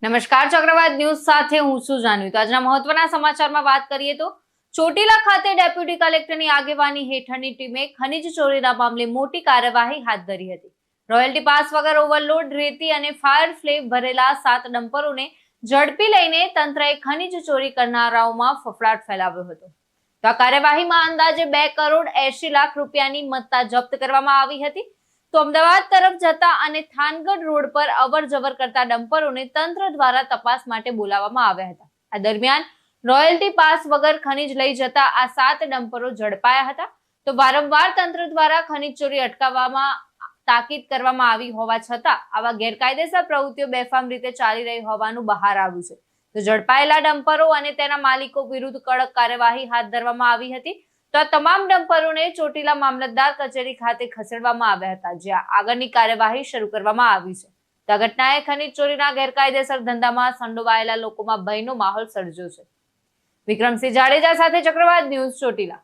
નમસ્કાર, ચક્રવાત ન્યૂઝ સાથે હું છું જાનવી। તો આજના મહત્વના સમાચારમાં વાત કરીએ તો ચોટીલા ખાતે ડેપ્યુટી કલેક્ટરની આગેવાની હેઠળની ટીમે ખનીજ ચોરીના મામલે મોટી કાર્યવાહી હાથ ધરી હતી। રોયલ્ટી પાસ વગર ઓવરલોડ રેતી અને ફાયર ફ્લેમ ભરેલા 7 ડમ્પરોને ઝડપી લઈને તંત્રએ ખનીજ ચોરી કરનારાઓમાં ફફડાટ ફેલાવ્યો હતો। તો આ કાર્યવાહીમાં અંદાજે 2 કરોડ 80 લાખ રૂપિયાની મત્તા જપ્ત કરવામાં આવી હતી। તો અમદાવાદ તરફ જતા અને થાનગઢ રોડ પર અવર જવર કરતા ડમ્પરોને તંત્ર દ્વારા તપાસ માટે બોલાવવામાં આવ્યા હતા। આ દરમિયાન રોયલ્ટી પાસ વગર ખનીજ લઈ જતા આ 7 ડમ્પરો ઝડપાયા હતા। તો વારંવાર તંત્ર દ્વારા ખનીજ ચોરી અટકાવવામાં તાકીદ કરવામાં આવી હોવા છતાં આવા ગેરકાયદેસર પ્રવૃત્તિઓ બેફામ રીતે ચાલી રહી હોવાનું બહાર આવ્યું છે। તો ઝડપાયેલા ડમ્પરો અને તેના માલિકો વિરુદ્ધ કડક કાર્યવાહી હાથ ધરવામાં આવી હતી। તો આ તમામ ડમ્પરોને ચોટીલા મામલતદાર કચેરી ખાતે ખસેડવામાં આવ્યા હતા, જ્યાં આગળની કાર્યવાહી શરૂ કરવામાં આવી છે। તો આ ઘટનાએ ખનીજ ચોરીના ગેરકાયદેસર ધંધામાં સંડોવાયેલા લોકોમાં ભયનો માહોલ સર્જ્યો છે। વિક્રમસિંહ જાડેજા સાથે ચક્રવાત ન્યૂઝ, ચોટીલા।